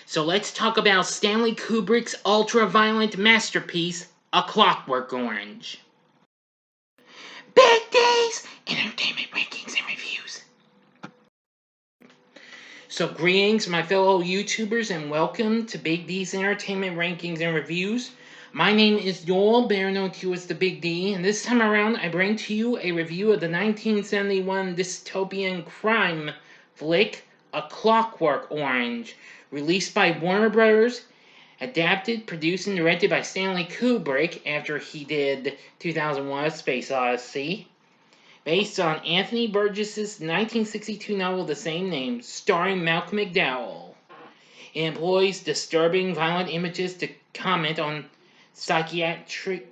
So let's talk about Stanley Kubrick's ultra-violent masterpiece, A Clockwork Orange. Big D's Entertainment Rankings and Reviews. So greetings, my fellow YouTubers, and welcome to Big D's Entertainment Rankings and Reviews. My name is Joel, better known to you as the Big D, and this time around I bring to you a review of the 1971 dystopian crime flick, A Clockwork Orange, released by Warner Brothers, adapted, produced, and directed by Stanley Kubrick after he did 2001: A Space Odyssey, based on Anthony Burgess's 1962 novel of the same name, starring Malcolm McDowall. It employs disturbing, violent images to comment on psychiatry,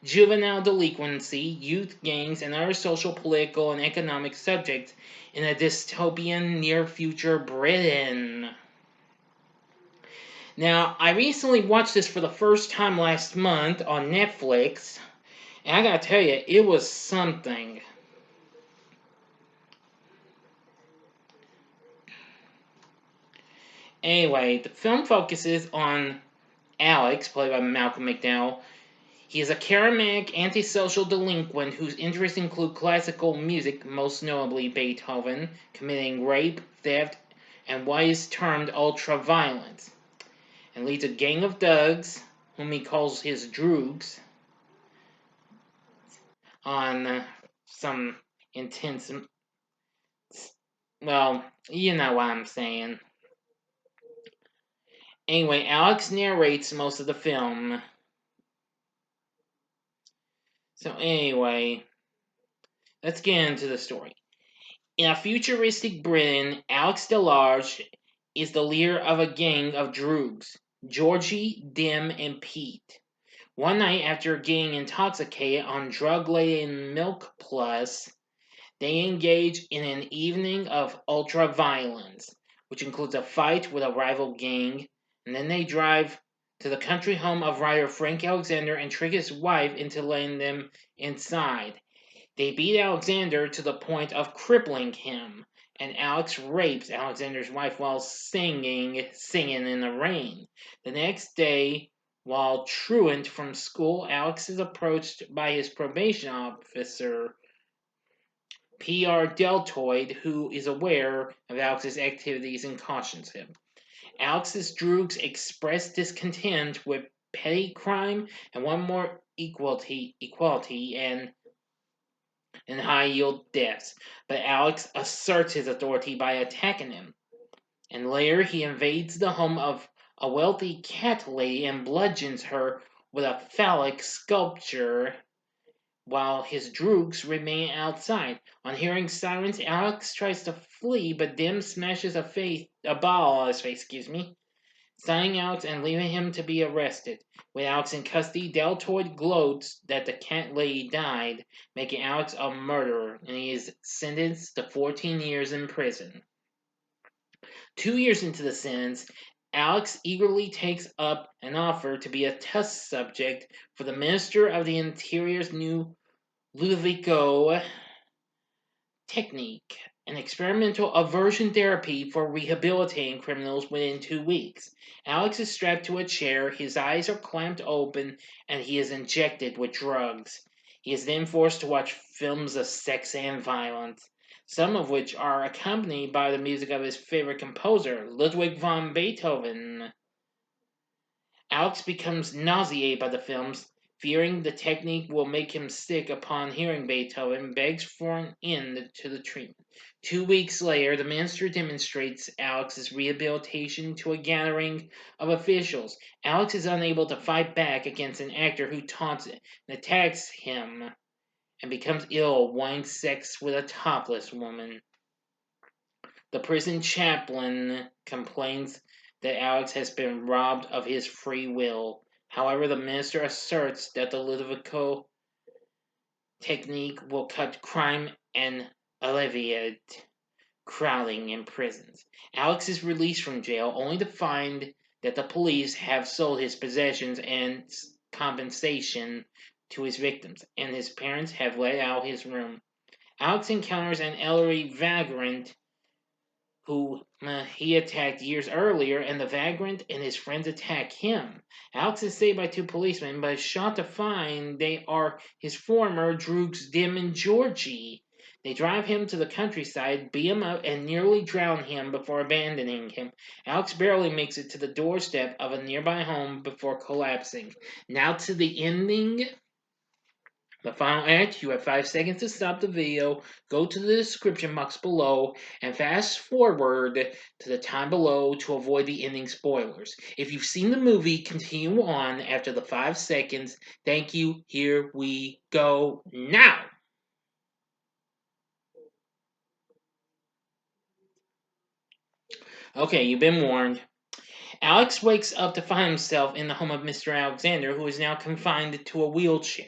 juvenile delinquency, youth gangs, and other social, political, and economic subjects in a dystopian near-future Britain. Now, I recently watched this for the first time last month on Netflix, and I gotta tell you, it was something. Anyway, the film focuses on Alex, played by Malcolm McDowall. He is a charismatic, antisocial delinquent whose interests include classical music, most notably Beethoven, committing rape, theft, and what is termed ultra-violence, and leads a gang of thugs, whom he calls his droogs, on some intense, well, you know what I'm saying. Anyway, Alex narrates most of the film. So anyway, let's get into the story. In a futuristic Britain, Alex DeLarge is the leader of a gang of droogs, Georgie, Dim, and Pete. One night, after getting intoxicated on drug-laden Milk Plus, they engage in an evening of ultra-violence, which includes a fight with a rival gang, and then they drive to the country home of writer Frank Alexander and trick his wife into letting them inside. They beat Alexander to the point of crippling him, and Alex rapes Alexander's wife while singing in the rain. The next day, while truant from school, Alex is approached by his probation officer, P.R. Deltoid, who is aware of Alex's activities and cautions him. Alex's droogs express discontent with petty crime and want more equality and high-yield deaths, but Alex asserts his authority by attacking him. And later, he invades the home of a wealthy cat lady and bludgeons her with a phallic sculpture while his droogs remain outside. On hearing sirens, Alex tries to flee, but Dim smashes a ball on his face, signing Alex and leaving him to be arrested. With Alex in custody, Deltoid gloats that the cat lady died, making Alex a murderer, and he is sentenced to 14 years in prison. 2 years into the sentence, Alex eagerly takes up an offer to be a test subject for the Minister of the Interior's new Ludovico technique, an experimental aversion therapy for rehabilitating criminals within 2 weeks. Alex is strapped to a chair, his eyes are clamped open, and he is injected with drugs. He is then forced to watch films of sex and violence, some of which are accompanied by the music of his favorite composer, Ludwig van Beethoven. Alex becomes nauseated by the films, fearing the technique will make him sick upon hearing Beethoven, begs for an end to the treatment. 2 weeks later, the minister demonstrates Alex's rehabilitation to a gathering of officials. Alex is unable to fight back against an actor who taunts and attacks him and becomes ill, wanting sex with a topless woman. The prison chaplain complains that Alex has been robbed of his free will. However, the minister asserts that the Ludovico technique will cut crime and alleviate crowding in prisons. Alex is released from jail only to find that the police have sold his possessions and compensation to his victims, and his parents have let out his room. Alex encounters an elderly vagrant who he attacked years earlier, and the vagrant and his friends attack him. Alex is saved by two policemen, but is shocked to find they are his former droogs Dim and Georgie. They drive him to the countryside, beat him up, and nearly drown him before abandoning him. Alex barely makes it to the doorstep of a nearby home before collapsing. Now to the ending. The final act, you have 5 seconds to stop the video, go to the description box below, and fast forward to the time below to avoid the ending spoilers. If you've seen the movie, continue on after the 5 seconds. Thank you. Here we go now. Okay, you've been warned. Alex wakes up to find himself in the home of Mr. Alexander, who is now confined to a wheelchair.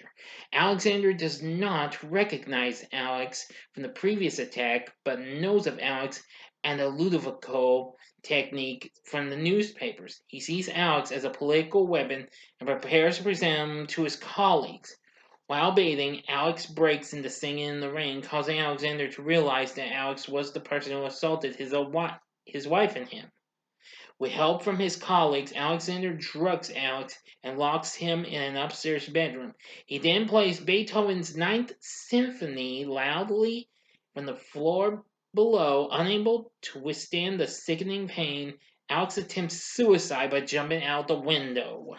Alexander does not recognize Alex from the previous attack, but knows of Alex and a Ludovico technique from the newspapers. He sees Alex as a political weapon and prepares to present him to his colleagues. While bathing, Alex breaks into singing in the rain, causing Alexander to realize that Alex was the person who assaulted his wife and him. With help from his colleagues, Alexander drugs Alex and locks him in an upstairs bedroom. He then plays Beethoven's Ninth Symphony loudly from the floor below. Unable to withstand the sickening pain, Alex attempts suicide by jumping out the window.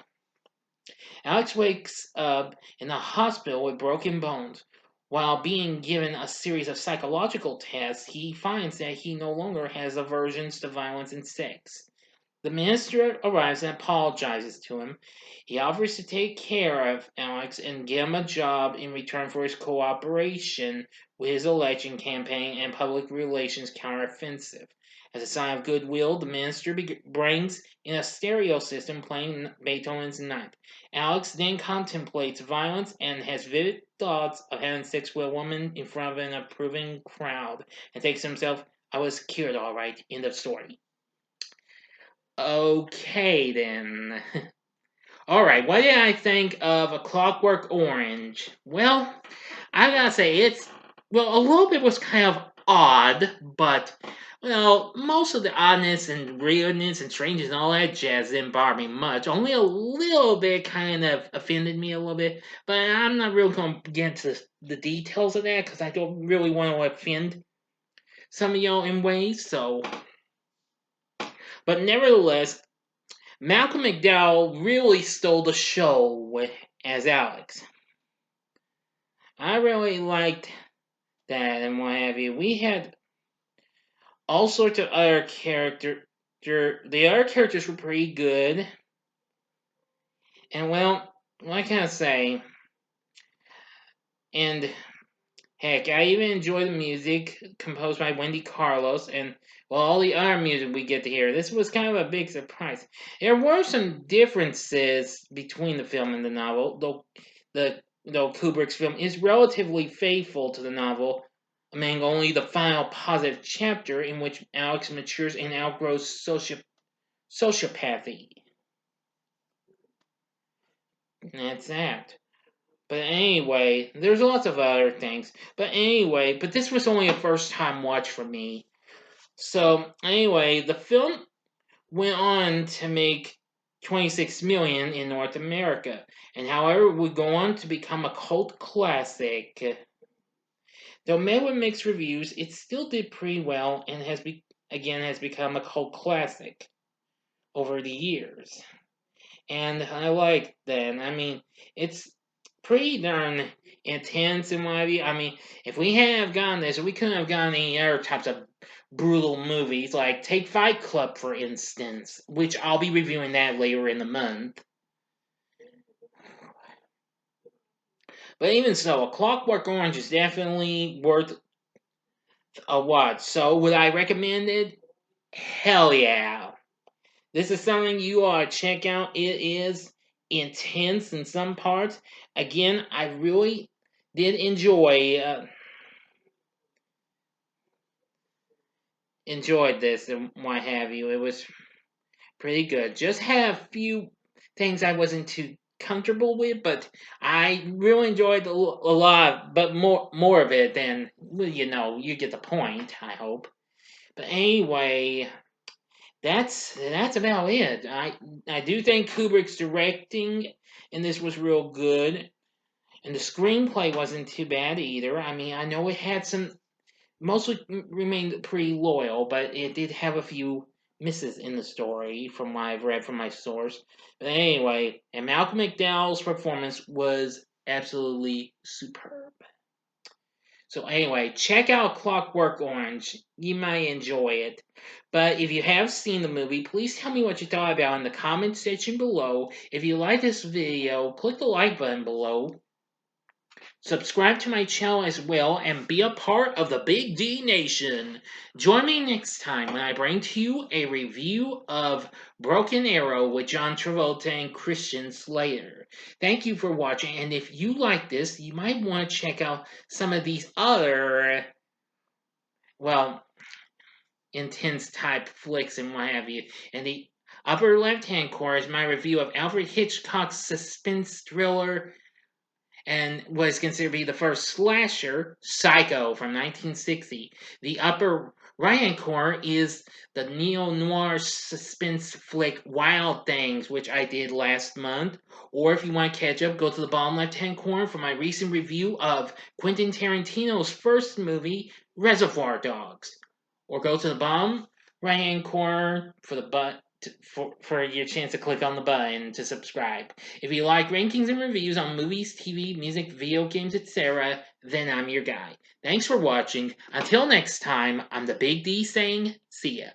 Alex wakes up in a hospital with broken bones. While being given a series of psychological tests, he finds that he no longer has aversions to violence and sex. The minister arrives and apologizes to him. He offers to take care of Alex and give him a job in return for his cooperation with his election campaign and public relations counteroffensive. As a sign of goodwill, the minister brings in a stereo system playing Beethoven's Ninth. Alex then contemplates violence and has vivid thoughts of having sex with a woman in front of an approving crowd and thinks to himself, I was cured all right. End of story. Okay, then. Alright, what did I think of A Clockwork Orange? Well, I gotta say, a little bit was kind of odd, but, most of the oddness and weirdness and strangeness and all that jazz didn't bother me much. Only a little bit kind of offended me a little bit, but I'm not really going to get into the details of that because I don't really want to offend some of y'all in ways, so. But nevertheless, Malcolm McDowall really stole the show as Alex. I really liked that and what have you. We had all sorts of other characters. The other characters were pretty good. And well, what can I say? And heck, I even enjoy the music composed by Wendy Carlos and all the other music we get to hear. This was kind of a big surprise. There were some differences between the film and the novel, though Kubrick's film is relatively faithful to the novel, among only the final positive chapter in which Alex matures and outgrows sociopathy. And that's that. But anyway, there's lots of other things. But this was only a first time watch for me. So anyway, the film went on to make 26 million in North America, and however would go on to become a cult classic. Though met with mixed reviews, it still did pretty well and has become a cult classic over the years. And I like that. I mean, it's pretty darn intense and what have you. I mean, if we had gotten this, we couldn't have gotten any other types of brutal movies. Like, take Fight Club, for instance, which I'll be reviewing that later in the month. But even so, A Clockwork Orange is definitely worth a watch. So, would I recommend it? Hell yeah. This is something you ought to check out. It is intense in some parts. Again, I really did enjoyed this and what have you. It was pretty good. Just had a few things I wasn't too comfortable with, but I really enjoyed a lot. But more of it than you get the point. I hope. But anyway, that's about it. I do think Kubrick's directing in this was real good, and the screenplay wasn't too bad either. I mean, I know it had some mostly remained pretty loyal, but it did have a few misses in the story from what I've read from my source. But anyway, and Malcolm McDowell's performance was absolutely superb. So anyway, check out Clockwork Orange. You might enjoy it. But if you have seen the movie, please tell me what you thought about in the comment section below. If you like this video, click the like button below. Subscribe to my channel as well and be a part of the Big D Nation. Join me next time when I bring to you a review of Broken Arrow with John Travolta and Christian Slater. Thank you for watching, and if you like this, you might want to check out some of these other, well, intense type flicks and what have you. In the upper left-hand corner is my review of Alfred Hitchcock's suspense thriller and was considered to be the first slasher, Psycho, from 1960. The upper right-hand corner is the neo-noir suspense flick Wild Things, which I did last month. Or if you want to catch up, go to the bottom left-hand corner for my recent review of Quentin Tarantino's first movie, Reservoir Dogs. Or go to the bottom right-hand corner for the for your chance to click on the button to subscribe. If you like rankings and reviews on movies, TV, music, video games, etc., then I'm your guy. Thanks for watching. Until next time, I'm the Big D saying, see ya.